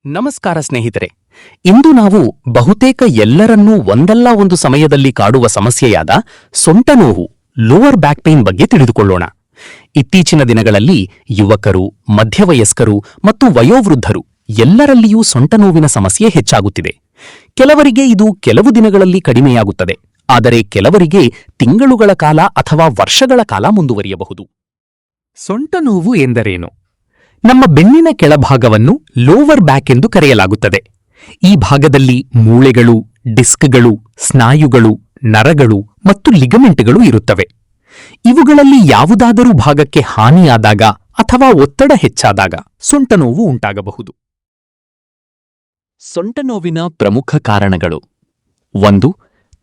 ನಮಸ್ಕಾರ ಸ್ನೇಹಿತರೆ. ಇಂದು ನಾವು ಬಹುತೇಕ ಎಲ್ಲರನ್ನೂ ಒಂದಲ್ಲ ಒಂದು ಸಮಯದಲ್ಲಿ ಕಾಡುವ ಸಮಸ್ಯೆಯಾದ ಸೊಂಟ ನೋವು, ಲೋವರ್ ಬ್ಯಾಕ್ ಪೇನ್ ಬಗ್ಗೆ ತಿಳಿದುಕೊಳ್ಳೋಣ. ಇತ್ತೀಚಿನ ದಿನಗಳಲ್ಲಿ ಯುವಕರು, ಮಧ್ಯವಯಸ್ಕರು ಮತ್ತು ವಯೋವೃದ್ಧರು ಎಲ್ಲರಲ್ಲಿಯೂ ಸೊಂಟ ನೋವಿನ ಸಮಸ್ಯೆ ಹೆಚ್ಚಾಗುತ್ತಿದೆ. ಕೆಲವರಿಗೆ ಇದು ಕೆಲವು ದಿನಗಳಲ್ಲಿ ಕಡಿಮೆಯಾಗುತ್ತದೆ, ಆದರೆ ಕೆಲವರಿಗೆ ತಿಂಗಳುಗಳ ಕಾಲ ಅಥವಾ ವರ್ಷಗಳ ಕಾಲ ಮುಂದುವರಿಯಬಹುದು. ಸೊಂಟ ನೋವು ಎಂದರೇನು? ನಮ್ಮ ಬೆನ್ನಿನ ಕೆಳಭಾಗವನ್ನು ಲೋವರ್ ಬ್ಯಾಕ್ ಎಂದು ಕರೆಯಲಾಗುತ್ತದೆ. ಈ ಭಾಗದಲ್ಲಿ ಮೂಳೆಗಳು, ಡಿಸ್ಕ್ಗಳು, ಸ್ನಾಯುಗಳು, ನರಗಳು ಮತ್ತು ಲಿಗಮೆಂಟ್ಗಳು ಇರುತ್ತವೆ. ಇವುಗಳಲ್ಲಿ ಯಾವುದಾದರೂ ಭಾಗಕ್ಕೆ ಹಾನಿಯಾದಾಗ ಅಥವಾ ಒತ್ತಡ ಹೆಚ್ಚಾದಾಗ ಸೊಂಟ ನೋವು ಉಂಟಾಗಬಹುದು. ಸೊಂಟ ನೋವಿನ ಪ್ರಮುಖ ಕಾರಣಗಳು: 1.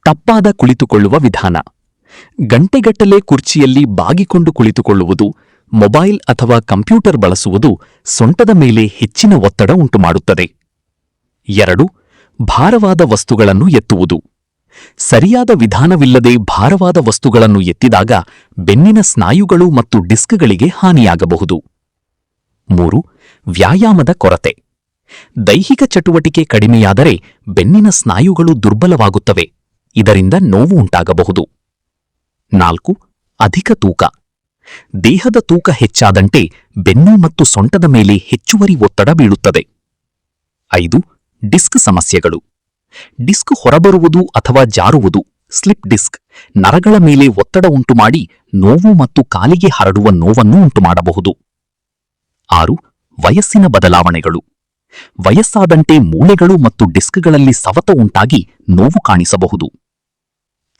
ತಪ್ಪಾದ ಕುಳಿತುಕೊಳ್ಳುವ ವಿಧಾನ. ಗಂಟೆಗಟ್ಟಲೆ ಕುರ್ಚಿಯಲ್ಲಿ ಬಾಗಿಕೊಂಡು ಕುಳಿತುಕೊಳ್ಳುವುದು, ಮೊಬೈಲ್ ಅಥವಾ ಕಂಪ್ಯೂಟರ್ ಬಳಸುವುದು ಸೊಂಟದ ಮೇಲೆ ಹೆಚ್ಚಿನ ಒತ್ತಡ ಉಂಟುಮಾಡುತ್ತದೆ. 2. ಭಾರವಾದ ವಸ್ತುಗಳನ್ನು ಎತ್ತುವುದು. ಸರಿಯಾದ ವಿಧಾನವಿಲ್ಲದೆ ಭಾರವಾದ ವಸ್ತುಗಳನ್ನು ಎತ್ತಿದಾಗ ಬೆನ್ನಿನ ಸ್ನಾಯುಗಳು ಮತ್ತು ಡಿಸ್ಕ್ಗಳಿಗೆ ಹಾನಿಯಾಗಬಹುದು. 3. ವ್ಯಾಯಾಮದ ಕೊರತೆ. ದೈಹಿಕ ಚಟುವಟಿಕೆ ಕಡಿಮೆಯಾದರೆ ಬೆನ್ನಿನ ಸ್ನಾಯುಗಳು ದುರ್ಬಲವಾಗುತ್ತವೆ, ಇದರಿಂದ ನೋವು ಉಂಟಾಗಬಹುದು. 4. ಅಧಿಕ ತೂಕ. ದೇಹದ ತೂಕ ಹೆಚ್ಚಾದಂತೆ ಬೆನ್ನು ಮತ್ತು ಸೊಂಟದ ಮೇಲೆ ಹೆಚ್ಚುವರಿ ಒತ್ತಡ ಬೀಳುತ್ತದೆ. 5. ಡಿಸ್ಕ್ ಸಮಸ್ಯೆಗಳು. ಡಿಸ್ಕ್ ಹೊರಬರುವುದು ಅಥವಾ ಜಾರುವುದು, ಸ್ಲಿಪ್ ಡಿಸ್ಕ್, ನರಗಳ ಮೇಲೆ ಒತ್ತಡ ಉಂಟುಮಾಡಿ ನೋವು ಮತ್ತು ಕಾಲಿಗೆ ಹರಡುವ ನೋವನ್ನು ಉಂಟುಮಾಡಬಹುದು. 6. ವಯಸ್ಸಿನ ಬದಲಾವಣೆಗಳು. ವಯಸ್ಸಾದಂತೆ ಮೂಳೆಗಳು ಮತ್ತು ಡಿಸ್ಕ್ಗಳಲ್ಲಿ ಸವತ ಉಂಟಾಗಿ ನೋವು ಕಾಣಿಸಬಹುದು.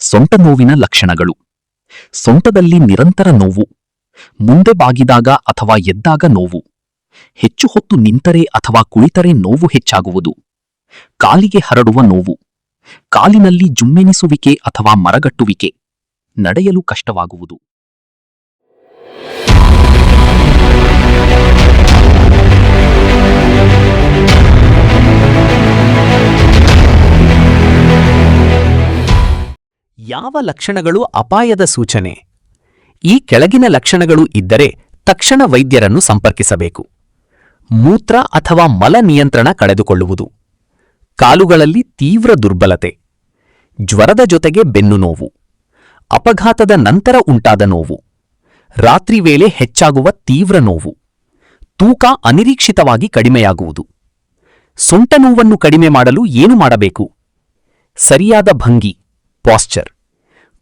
ಸೊಂಟ ನೋವಿನ ಲಕ್ಷಣಗಳು: ಸೊಂಟದಲ್ಲಿ ನಿರಂತರ ನೋವು, ಮುಂದೆ ಬಾಗಿದಾಗ ಅಥವಾ ಎದ್ದಾಗ ನೋವು, ಹೆಚ್ಚು ಹೊತ್ತು ನಿಂತರೆ ಅಥವಾ ಕುಳಿತರೆ ನೋವು ಹೆಚ್ಚಾಗುವುದು, ಕಾಲಿಗೆ ಹರಡುವ ನೋವು, ಕಾಲಿನಲ್ಲಿ ಜುಮ್ಮೆನಿಸುವಿಕೆ ಅಥವಾ ಮರಗಟ್ಟುವಿಕೆ, ನಡೆಯಲು ಕಷ್ಟವಾಗುವುದು. ಯಾವ ಲಕ್ಷಣಗಳು ಅಪಾಯದ ಸೂಚನೆ? ಈ ಕೆಳಗಿನ ಲಕ್ಷಣಗಳು ಇದ್ದರೆ ತಕ್ಷಣ ವೈದ್ಯರನ್ನು ಸಂಪರ್ಕಿಸಬೇಕು. ಮೂತ್ರ ಅಥವಾ ಮಲ ನಿಯಂತ್ರಣ ಕಳೆದುಕೊಳ್ಳುವುದು, ಕಾಲುಗಳಲ್ಲಿ ತೀವ್ರ ದುರ್ಬಲತೆ, ಜ್ವರದ ಜೊತೆಗೆ ಬೆನ್ನು ನೋವು, ಅಪಘಾತದ ನಂತರ ಉಂಟಾದ ನೋವು, ರಾತ್ರಿ ವೇಳೆ ಹೆಚ್ಚಾಗುವ ತೀವ್ರ ನೋವು, ತೂಕ ಅನಿರೀಕ್ಷಿತವಾಗಿ ಕಡಿಮೆಯಾಗುವುದು. ಸೊಂಟ ನೋವನ್ನು ಕಡಿಮೆ ಮಾಡಲು ಏನು ಮಾಡಬೇಕು? ಸರಿಯಾದ ಭಂಗಿ, ಪಾಶ್ಚರ್.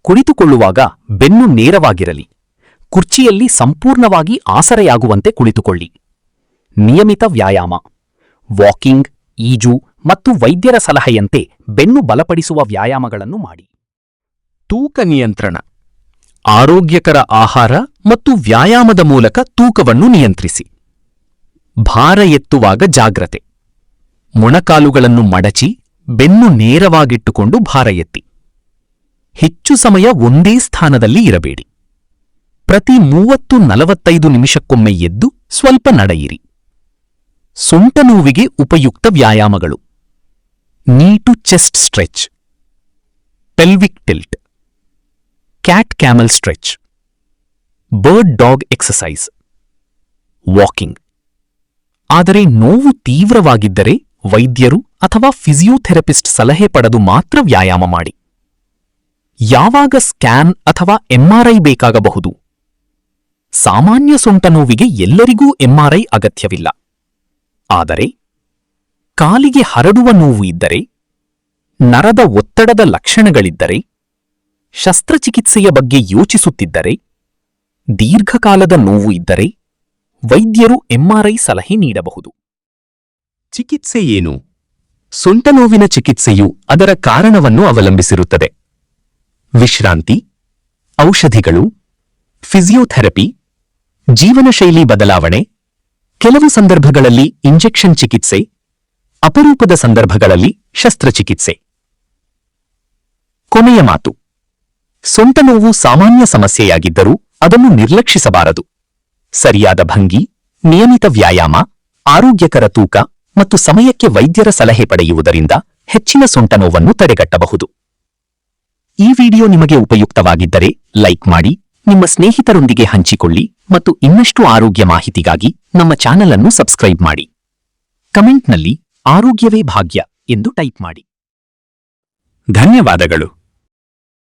ಕುಳಿತುಕೊಳ್ಳುವಾಗ ಬೆನ್ನು ನೇರವಾಗಿರಲಿ, ಕುರ್ಚಿಯಲ್ಲಿ ಸಂಪೂರ್ಣವಾಗಿ ಆಸರೆಯಾಗುವಂತೆ ಕುಳಿತುಕೊಳ್ಳಿ. ನಿಯಮಿತ ವ್ಯಾಯಾಮ, ವಾಕಿಂಗ್, ಈಜು ಮತ್ತು ವೈದ್ಯರ ಸಲಹೆಯಂತೆ ಬೆನ್ನು ಬಲಪಡಿಸುವ ವ್ಯಾಯಾಮಗಳನ್ನು ಮಾಡಿ. ತೂಕ ನಿಯಂತ್ರಣ. ಆರೋಗ್ಯಕರ ಆಹಾರ ಮತ್ತು ವ್ಯಾಯಾಮದ ಮೂಲಕ ತೂಕವನ್ನು ನಿಯಂತ್ರಿಸಿ. ಭಾರ ಎತ್ತುವಾಗ ಜಾಗ್ರತೆ. ಮೊಣಕಾಲುಗಳನ್ನು ಮಡಚಿ ಬೆನ್ನು ನೇರವಾಗಿಟ್ಟುಕೊಂಡು ಭಾರ ಎತ್ತಿ. ಹೆಚ್ಚು ಸಮಯ ಒಂದೇ ಸ್ಥಾನದಲ್ಲಿ ಇರಬೇಡಿ. ಪ್ರತಿ 30-45 ನಿಮಿಷಕ್ಕೊಮ್ಮೆ ಎದ್ದು ಸ್ವಲ್ಪ ನಡೆಯಿರಿ. ಸೊಂಟ ನೋವಿಗೆ ಉಪಯುಕ್ತ ವ್ಯಾಯಾಮಗಳು: knee to chest stretch, pelvic tilt, cat camel stretch, bird dog exercise, walking. ಆದರೆ ನೋವು ತೀವ್ರವಾಗಿದ್ದರೆ ವೈದ್ಯರು ಅಥವಾ ಫಿಸಿಯೋಥೆರಪಿಸ್ಟ್ ಸಲಹೆ ಪಡೆದು ಮಾತ್ರ ವ್ಯಾಯಾಮ ಮಾಡಿ. ಯಾವಾಗ ಸ್ಕ್ಯಾನ್ ಅಥವಾ ಎಂಆರ್ಐ ಬೇಕಾಗಬಹುದು? ಸಾಮಾನ್ಯ ಸೊಂಟ ನೋವಿಗೆ ಎಲ್ಲರಿಗೂ ಎಂಆರ್ಐ ಅಗತ್ಯವಿಲ್ಲ. ಆದರೆ ಕಾಲಿಗೆ ಹರಡುವ ನೋವು ಇದ್ದರೆ, ನರದ ಒತ್ತಡದ ಲಕ್ಷಣಗಳಿದ್ದರೆ, ಶಸ್ತ್ರಚಿಕಿತ್ಸೆಯ ಬಗ್ಗೆ ಯೋಚಿಸುತ್ತಿದ್ದರೆ, ದೀರ್ಘಕಾಲದ ನೋವು ಇದ್ದರೆ ವೈದ್ಯರು ಎಂಆರ್ಐ ಸಲಹೆ ನೀಡಬಹುದು. ಚಿಕಿತ್ಸೆ ಏನು? ಸೊಂಟ ನೋವಿನ ಚಿಕಿತ್ಸೆಯು ಅದರ ಕಾರಣವನ್ನು ಅವಲಂಬಿಸಿರುತ್ತದೆ. ವಿಶ್ರಾಂತಿ, ಔಷಧಿಗಳು, ಫಿಸಿಯೋಥೆರಪಿ, ಜೀವನಶೈಲಿ ಬದಲಾವಣೆ, ಕೆಲವು ಸಂದರ್ಭಗಳಲ್ಲಿ ಇಂಜೆಕ್ಷನ್ ಚಿಕಿತ್ಸೆ, ಅಪರೂಪದ ಸಂದರ್ಭಗಳಲ್ಲಿ ಶಸ್ತ್ರಚಿಕಿತ್ಸೆ. ಕೊನೆಯ ಮಾತು: ಸೊಂಟ ನೋವು ಸಾಮಾನ್ಯ ಸಮಸ್ಯೆಯಾಗಿದ್ದರೂ ಅದನ್ನು ನಿರ್ಲಕ್ಷಿಸಬಾರದು. ಸರಿಯಾದ ಭಂಗಿ, ನಿಯಮಿತ ವ್ಯಾಯಾಮ, ಆರೋಗ್ಯಕರ ತೂಕ ಮತ್ತು ಸಮಯಕ್ಕೆ ವೈದ್ಯರ ಸಲಹೆ ಪಡೆಯುವುದರಿಂದ ಹೆಚ್ಚಿನ ಸೊಂಟ ನೋವನ್ನು ತಡೆಗಟ್ಟಬಹುದು. ಈ ವಿಡಿಯೋ ನಿಮಗೆ ಉಪಯುಕ್ತವಾಗಿದ್ದರೆ ಲೈಕ್ ಮಾಡಿ, ನಿಮ್ಮ ಸ್ನೇಹಿತರೊಂದಿಗೆ ಹಂಚಿಕೊಳ್ಳಿ ಮತ್ತು ಇನ್ನಷ್ಟು ಆರೋಗ್ಯ ಮಾಹಿತಿಗಾಗಿ ನಮ್ಮ ಚಾನೆಲ್ ಅನ್ನು ಸಬ್ಸ್ಕ್ರೈಬ್ ಮಾಡಿ. ಕಮೆಂಟ್ನಲ್ಲಿ ಆರೋಗ್ಯವೇ ಭಾಗ್ಯ ಎಂದು ಟೈಪ್ ಮಾಡಿ. ಧನ್ಯವಾದಗಳು.